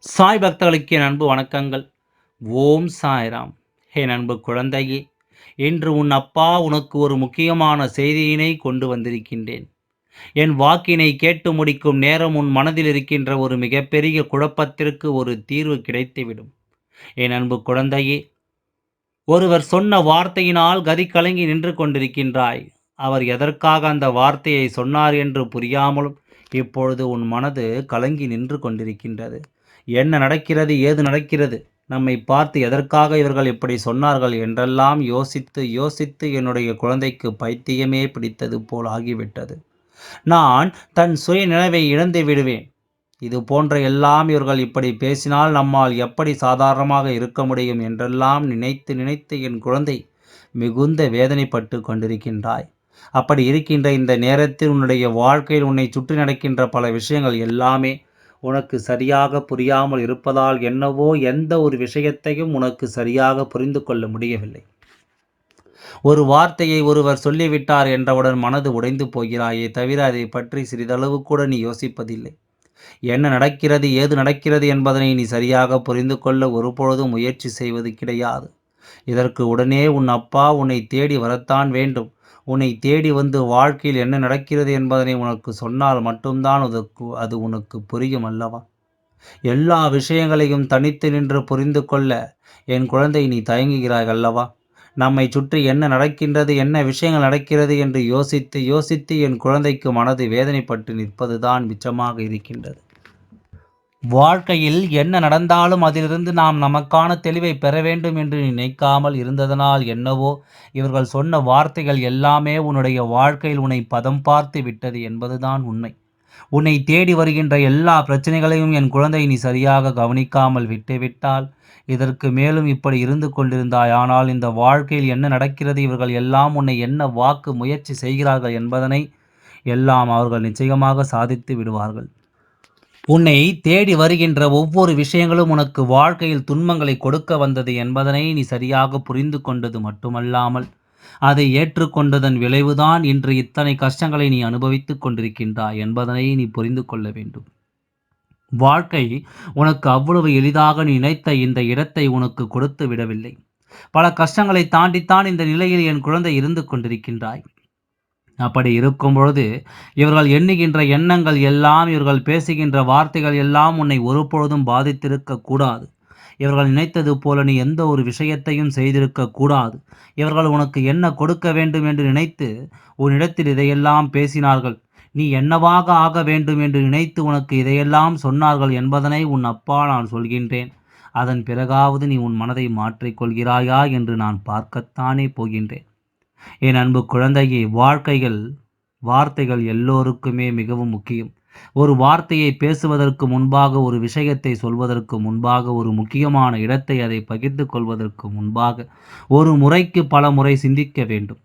சாய் பக்தர்களுக்கு என் அன்பு வணக்கங்கள். ஓம் சாய்ராம். என் அன்பு குழந்தையே, இன்று உன் அப்பா உனக்கு ஒரு முக்கியமான செய்தியினை கொண்டு வந்திருக்கின்றேன். என் வாக்கினை கேட்டு முடிக்கும் நேரம் உன் மனதில் இருக்கின்ற ஒரு மிகப்பெரிய குழப்பத்திற்கு ஒரு தீர்வு கிடைத்துவிடும். என் அன்பு குழந்தையே, ஒருவர் சொன்ன வார்த்தையினால் கதி கலங்கி நின்று கொண்டிருக்கின்றாய். அவர் எதற்காக அந்த வார்த்தையை சொன்னார் என்று புரியாமலும் இப்பொழுது உன் மனது கலங்கி நின்று கொண்டிருக்கின்றது. என்ன நடக்கிறது, ஏது நடக்கிறது, நம்மை பார்த்து எதற்காக இவர்கள் இப்படி சொன்னார்கள் என்றெல்லாம் யோசித்து யோசித்து என்னுடைய குழந்தைக்கு பைத்தியமே பிடித்தது போல் ஆகிவிட்டது. நான் தன் சுய நினைவை இழந்து விடுவேன். இது போன்ற எல்லாம் இவர்கள் இப்படி பேசினால் நம்மால் எப்படி சாதாரணமாக இருக்க முடியும் என்றெல்லாம் நினைத்து நினைத்து என் குழந்தை மிகுந்த வேதனைப்பட்டு கொண்டிருக்கின்றாய். அப்படி இருக்கின்ற இந்த நேரத்தில் உன்னுடைய வாழ்க்கையில் உன்னை சுற்றி நடக்கின்ற பல விஷயங்கள் எல்லாமே உனக்கு சரியாக புரியாமல் இருப்பதால் என்னவோ எந்த ஒரு விஷயத்தையும் உனக்கு சரியாக புரிந்து கொள்ள முடியவில்லை. ஒரு வார்த்தையை ஒருவர் சொல்லிவிட்டார் என்றவுடன் மனது உடைந்து போகிறாயே தவிர அதை பற்றி சிறிதளவு கூட நீ யோசிப்பதில்லை. என்ன நடக்கிறது, ஏது நடக்கிறது என்பதனை நீ சரியாக புரிந்து கொள்ள ஒருபொழுதும் முயற்சி செய்வது கிடையாது. இதற்கு உடனே உன் அப்பா உன்னை தேடி வரத்தான் வேண்டும். உன்னை தேடி வந்து வாழ்க்கையில் என்ன நடக்கிறது என்பதனை உனக்கு சொன்னால் மட்டும்தான் அது உனக்கு புரியும் அல்லவா? எல்லா விஷயங்களையும் தனித்து நின்று புரிந்து கொள்ள என் குழந்தை நீ தயங்குகிறாய் அல்லவா? நம்மை சுற்றி என்ன நடக்கின்றது, என்ன விஷயங்கள் நடக்கிறது என்று யோசித்து யோசித்து என் குழந்தைக்கு மனது வேதனைப்பட்டு நிற்பதுதான் மிச்சமாக இருக்கின்றது. வாழ்க்கையில் என்ன நடந்தாலும் அதிலிருந்து நாம் நமக்கான தெளிவை பெற வேண்டும் என்று நினைக்காமல் இருந்ததனால் என்னவோ இவர்கள் சொன்ன வார்த்தைகள் எல்லாமே உன்னுடைய வாழ்க்கையில் உன்னை பதம் பார்த்து விட்டது என்பதுதான் உண்மை. உன்னை தேடி வருகின்ற எல்லா பிரச்சனைகளையும் என் குழந்தை நீ சரியாக கவனிக்காமல் விட்டுவிட்டால் இதற்கு மேலும் இப்படி இருந்து கொண்டிருந்தாய். ஆனால் இந்த வாழ்க்கையில் என்ன நடக்கிறது, இவர்கள் எல்லாம் உன்னை என்ன வாக்கு முயற்சி செய்கிறார்கள் என்பதனை எல்லாம் அவர்கள் நிச்சயமாக சாதித்து விடுவார்கள். உன்னை தேடி வருகின்ற ஒவ்வொரு விஷயங்களும் உனக்கு வாழ்க்கையில் துன்பங்களை கொடுக்க வந்தது என்பதனை நீ சரியாக புரிந்து கொண்டது மட்டுமல்லாமல் அதை ஏற்றுக்கொண்டதன் விளைவுதான் இன்று இத்தனை கஷ்டங்களை நீ அனுபவித்துக் கொண்டிருக்கின்றாய் என்பதனை நீ புரிந்து கொள்ள வேண்டும். வாழ்க்கை உனக்கு அவ்வளவு எளிதாக நீ நினைத்த இந்த இடத்தை உனக்கு கொடுத்து விடவில்லை. பல கஷ்டங்களை தாண்டித்தான் இந்த நிலையில் என் குழந்தை இருந்து கொண்டிருக்கின்றாய். அப்படி இருக்கும் பொழுது இவர்கள் எண்ணுகின்ற எண்ணங்கள் எல்லாம், இவர்கள் பேசுகின்ற வார்த்தைகள் எல்லாம் உன்னை ஒருபொழுதும் பாதித்திருக்க கூடாது. இவர்கள் நினைத்தது போல நீ எந்த ஒரு விஷயத்தையும் செய்திருக்க கூடாது. இவர்கள் உனக்கு என்ன கொடுக்க வேண்டும் என்று நினைத்து உன்னிடத்தில் இதையெல்லாம் பேசினார்கள். நீ என்னவாக ஆக வேண்டும் என்று நினைத்து உனக்கு இதையெல்லாம் சொன்னார்கள் என்பதனை உன் அப்பா நான் சொல்கின்றேன். அதன் பிறகாவது நீ உன் மனதை மாற்றிக்கொள்கிறாயா என்று நான் பார்க்கத்தானே போகின்றேன். என் அன்பு குழந்தையே, வார்த்தைகள் எல்லோருக்குமே மிகவும் முக்கியம். ஒரு வார்த்தையை பேசுவதற்கு முன்பாக, ஒரு விஷயத்தை சொல்வதற்கு முன்பாக, ஒரு முக்கியமான இடத்தை அதை பகிர்ந்து கொள்வதற்கு முன்பாக ஒரு முறைக்கு பல முறை சிந்திக்க வேண்டும்.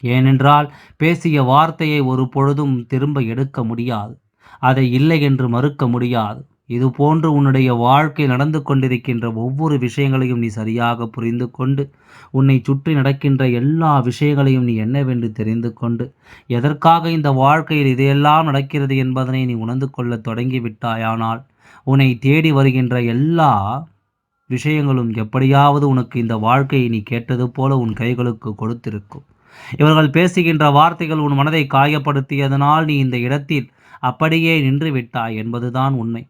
ஏனென்றால் பேசிய வார்த்தையை ஒரு பொழுதும் திரும்ப எடுக்க முடியாது. அதை இல்லை என்று மறுக்க முடியாது. இதுபோன்று உன்னுடைய வாழ்க்கை நடந்து கொண்டிருக்கின்ற ஒவ்வொரு விஷயங்களையும் நீ சரியாக புரிந்து கொண்டு உன்னை சுற்றி நடக்கின்ற எல்லா விஷயங்களையும் நீ என்னவென்று தெரிந்து கொண்டு எதற்காக இந்த வாழ்க்கையில் இதையெல்லாம் நடக்கிறது என்பதனை நீ உணர்ந்து கொள்ள தொடங்கிவிட்டாயானால் உன்னை தேடி வருகின்ற எல்லா விஷயங்களும் எப்படியாவது உனக்கு இந்த வாழ்க்கையை நீ கேட்டது போல உன் கைகளுக்கு கொடுத்திருக்கும். இவர்கள் பேசுகின்ற வார்த்தைகள் உன் மனதை காயப்படுத்தியதனால் நீ இந்த இடத்தில் அப்படியே நின்று விட்டாய் என்பதுதான் உண்மை.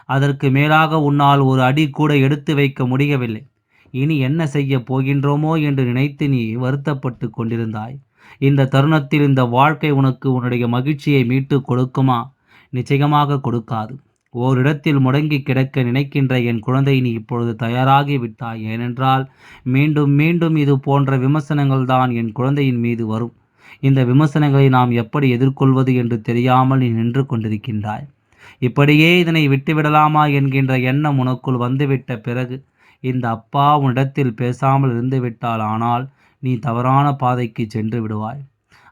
அதற்கு மேலாக உன்னால் ஒரு அடி கூட எடுத்து வைக்க முடியவில்லை. இனி என்ன செய்ய போகின்றோமோ என்று நினைத்து நீ வருத்தப்பட்டு கொண்டிருந்தாய். இந்த தருணத்தில் இந்த வாழ்க்கை உனக்கு உன்னுடைய மகிழ்ச்சியை மீட்டு கொடுக்குமா? நிச்சயமாக கொடுக்காது. ஓரிடத்தில் முடங்கி கிடக்க நினைக்கின்ற என் குழந்தை நீ இப்பொழுது தயாராகி விட்டாய். ஏனென்றால் மீண்டும் மீண்டும் இது போன்ற விமர்சனங்கள் தான் என் குழந்தையின் மீது வரும். இந்த விமர்சனங்களை நாம் எப்படி எதிர்கொள்வது என்று தெரியாமல் நீ நின்று கொண்டிருக்கின்றாய். இப்படியே இதனை விட்டுவிடலாமா என்கின்ற எண்ணம் உனக்குள் வந்துவிட்ட பிறகு இந்த அப்பா உன்னிடத்தில் பேசாமல் இருந்துவிட்டால் ஆனால் நீ தவறான பாதைக்கு சென்று விடுவாய்.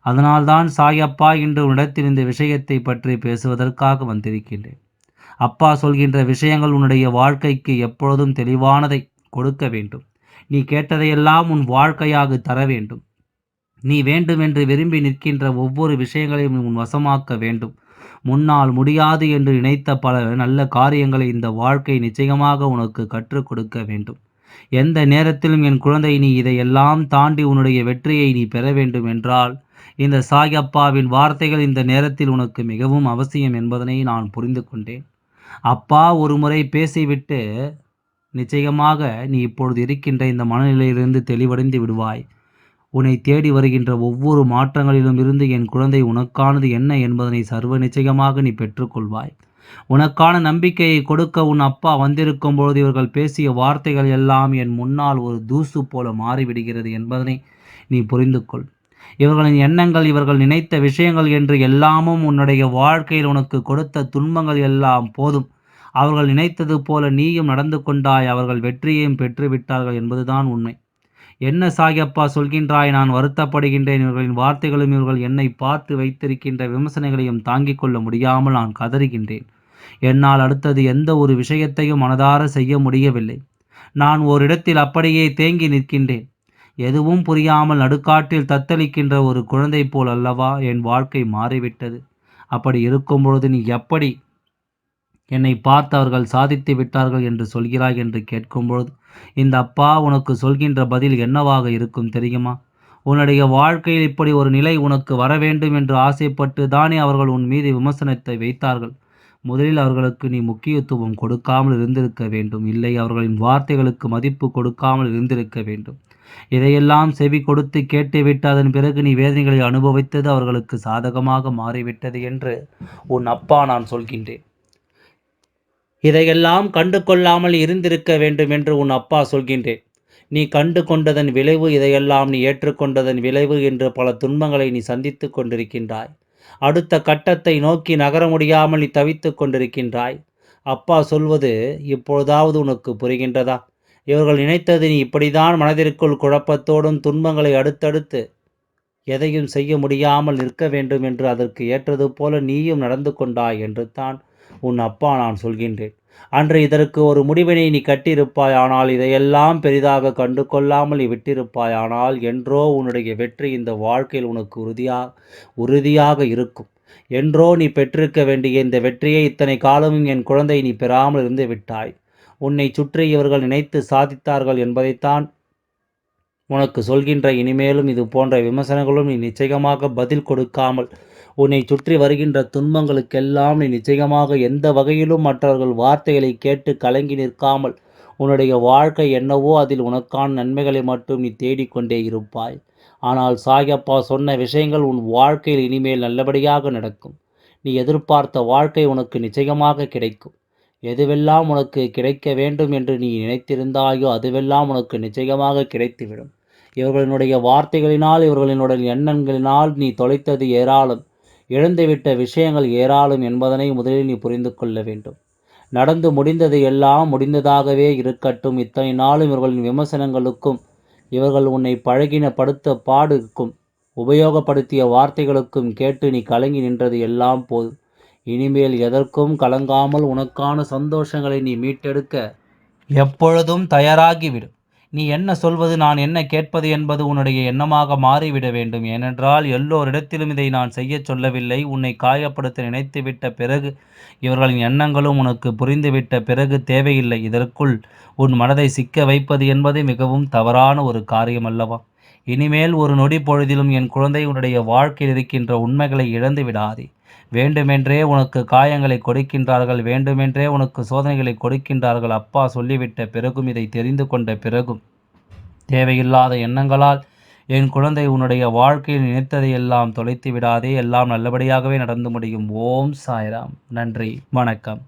அதனால்தான் சாயப்பா இன்று உன்னிடத்தில் இந்த விஷயத்தை பற்றி பேசுவதற்காக வந்திருக்கின்றேன். அப்பா சொல்கின்ற விஷயங்கள் உன்னுடைய வாழ்க்கைக்கு எப்பொழுதும் தெளிவானதை கொடுக்க வேண்டும். நீ கேட்டதையெல்லாம் உன் வாழ்க்கையாக தர வேண்டும். நீ வேண்டுமென்று விரும்பி நிற்கின்ற ஒவ்வொரு விஷயங்களையும் உன் வசமாக்க வேண்டும். முன்னால் முடியாது என்று நினைத்த பல நல்ல காரியங்களை இந்த வாழ்க்கை நிச்சயமாக உனக்கு கற்றுக் கொடுக்க வேண்டும். எந்த நேரத்திலும் என் குழந்தை, நீ இதையெல்லாம் தாண்டி உன்னுடைய வெற்றியை நீ பெற வேண்டும் என்றால் இந்த சாயப்பாவின் வார்த்தைகள் இந்த நேரத்தில் உனக்கு மிகவும் அவசியம் என்பதனை நான் புரிந்து கொண்டேன். அப்பா ஒரு முறை பேசிவிட்டு நிச்சயமாக நீ இப்பொழுது இருக்கின்ற இந்த மனநிலையிலிருந்து தெளிவடைந்து விடுவாய். உன்னை தேடி வருகின்ற ஒவ்வொரு மாற்றங்களிலும் இருந்து என் குழந்தை உனக்கானது என்ன என்பதனை சர்வ நிச்சயமாக நீ பெற்றுக்கொள்வாய். உனக்கான நம்பிக்கையை கொடுக்க உன் அப்பா வந்திருக்கும் பொழுது இவர்கள் பேசிய வார்த்தைகள் எல்லாம் என் முன்னால் ஒரு தூசு போல மாறிவிடுகிறது என்பதனை நீ புரிந்து கொள். இவர்களின் எண்ணங்கள், இவர்கள் நினைத்த விஷயங்கள் என்று எல்லாமும் உன்னுடைய வாழ்க்கையில் உனக்கு கொடுத்த துன்பங்கள் எல்லாம் போதும். அவர்கள் நினைத்தது போல நீயும் நடந்து கொண்டாய், அவர்கள் வெற்றியையும் பெற்று விட்டார்கள் என்பதுதான் உண்மை. என்ன சாயப்பா சொல்கின்றாய்? நான் வருத்தப்படுகின்றேன். இவர்களின் வார்த்தைகளும் இவர்கள் என்னை பார்த்து வைத்திருக்கின்ற விமர்சனங்களையும் தாங்கிக் கொள்ள முடியாமல் நான் கதறுகின்றேன். என்னால் அடுத்தது எந்த ஒரு விஷயத்தையும் மனதார செய்ய முடியவில்லை. நான் ஓரிடத்தில் அப்படியே தேங்கி நிற்கின்றேன். எதுவும் புரியாமல் நடுக்காட்டில் தத்தளிக்கின்ற ஒரு குழந்தை போல் அல்லவா என் வாழ்க்கை மாறிவிட்டது. அப்படி இருக்கும் பொழுது நீ எப்படி என்னை பார்த்து அவர்கள் சாதித்து விட்டார்கள் என்று சொல்கிறாய் என்று கேட்கும்பொழுது இந்த அப்பா உனக்கு சொல்கின்ற பதில் என்னவாக இருக்கும் தெரியுமா? உன்னுடைய வாழ்க்கையில் இப்படி ஒரு நிலை உனக்கு வர வேண்டும் என்று ஆசைப்பட்டு தானே அவர்கள் உன் மீது விமர்சனத்தை வைத்தார்கள். முதலில் அவர்களுக்கு நீ முக்கியத்துவம் கொடுக்காமல் இருந்திருக்க வேண்டும். இல்லை, அவர்களின் வார்த்தைகளுக்கு மதிப்பு கொடுக்காமல் இருந்திருக்க வேண்டும். இதையெல்லாம் செவி கொடுத்து கேட்டுவிட்டு அதன் பிறகு நீ வேதனைகளை அனுபவித்தது அவர்களுக்கு சாதகமாக மாறிவிட்டது என்று உன் அப்பா நான் சொல்கின்றேன். இதையெல்லாம் கண்டு கொள்ளாமல் இருந்திருக்க வேண்டும் என்று உன் அப்பா சொல்கின்றேன். நீ கண்டு கொண்டதன் விளைவு, இதையெல்லாம் நீ ஏற்றுக்கொண்டதன் விளைவு என்று பல துன்பங்களை நீ சந்தித்து கொண்டிருக்கின்றாய். அடுத்த கட்டத்தை நோக்கி நகர முடியாமல் நீ தவித்து கொண்டிருக்கின்றாய். அப்பா சொல்வது இப்பொழுதாவது உனக்கு புரிகின்றதா? இவர்கள் நினைத்தது நீ இப்படிதான் மனதிற்குள் குழப்பத்தோடும் துன்பங்களை அடுத்தடுத்து எதையும் செய்ய முடியாமல் நிற்க வேண்டும் என்று அதற்கு ஏற்றது போல நீயும் நடந்து கொண்டாய் என்று தான் உன் அப்பா நான் சொல்கின்றேன். அன்று இதற்கு ஒரு முடிவினை நீ கட்டியிருப்பாய். ஆனால் இதையெல்லாம் பெரிதாக கண்டு கொள்ளாமல் நீ விட்டிருப்பாய். ஆனால் என்றோ உன்னுடைய வெற்றி இந்த வாழ்க்கையில் உனக்கு உறுதியாக இருக்கும். என்றோ நீ பெற்றிருக்க வேண்டிய இந்த வெற்றியை இத்தனை காலமும் என் குழந்தை நீ பெறாமல் இருந்து விட்டாய். உன்னை சுற்றி இவர்கள் நினைத்து சாதித்தார்கள் என்பதைத்தான் உனக்கு சொல்கின்ற. இனிமேலும் இது போன்ற விமர்சனங்களும் நீ நிச்சயமாக பதில் கொடுக்காமல் உன்னை சுற்றி வருகின்ற துன்பங்களுக்கெல்லாம் நீ நிச்சயமாக எந்த வகையிலும் மற்றவர்கள் வார்த்தைகளை கேட்டு கலங்கி நிற்காமல் உன்னுடைய வாழ்க்கை என்னவோ அதில் உனக்கான நன்மைகளை மட்டும் நீ தேடிக்கொண்டே இருப்பாய். ஆனால் சாயப்பா சொன்ன விஷயங்கள் உன் வாழ்க்கையில் இனிமேல் நல்லபடியாக நடக்கும். நீ எதிர்பார்த்த வாழ்க்கை உனக்கு நிச்சயமாக கிடைக்கும். எதுவெல்லாம் உனக்கு கிடைக்க வேண்டும் என்று நீ நினைத்திருந்தாயோ அதுவெல்லாம் உனக்கு நிச்சயமாக கிடைத்துவிடும். இவர்களினுடைய வார்த்தைகளினால், இவர்களினுடைய எண்ணங்களினால் நீ தொலைத்தது ஏராளம், இழந்துவிட்ட விஷயங்கள் ஏராளம் என்பதனை முதலில் நீ புரிந்து கொள்ள வேண்டும். நடந்து முடிந்தது எல்லாம் முடிந்ததாகவே இருக்கட்டும். இத்தனை நாளும் இவர்களின் விமர்சனங்களுக்கும் இவர்கள் உன்னை படுத்த பாடுக்கும் உபயோகப்படுத்திய வார்த்தைகளுக்கும் கேட்டு நீ கலங்கி நின்றது எல்லாம் போதும். இனிமேல் எதற்கும் கலங்காமல் உனக்கான சந்தோஷங்களை நீ மீட்டெடுக்க எப்பொழுதும் தயாராகிவிடும். நீ என்ன சொல்வது, நான் என்ன கேட்பது என்பது உன்னுடைய எண்ணமாக மாறிவிட வேண்டும். ஏனென்றால் எல்லோரிடத்திலும் இதை நான் செய்ய சொல்லவில்லை. உன்னை காயப்படுத்த நினைத்துவிட்ட பிறகு, இவர்களின் எண்ணங்களும் உனக்கு புரிந்துவிட்ட பிறகு தேவையில்லை. இதற்குள் உன் மனதை சிக்க வைப்பது என்பது மிகவும் தவறான ஒரு காரியம் அல்லவா? இனிமேல் ஒரு நொடி பொழுதிலும் என் குழந்தை, உன்னுடைய வாழ்க்கையில் இருக்கின்ற உண்மைகளை இழந்து விடாதே. வேண்டுமென்றே உனக்கு காயங்களை கொடுக்கின்றார்கள், வேண்டுமென்றே உனக்கு சோதனைகளை கொடுக்கின்றார்கள். அப்பா சொல்லிவிட்ட பிறகும், இதை தெரிந்து கொண்ட பிறகும் தேவையில்லாத எண்ணங்களால் என் குழந்தை உன்னுடைய வாழ்க்கையில் நினைத்ததையெல்லாம் தொலைத்து விடாதே. எல்லாம் நல்லபடியாகவே நடந்து முடியும். ஓம் சாய்ராம். நன்றி, வணக்கம்.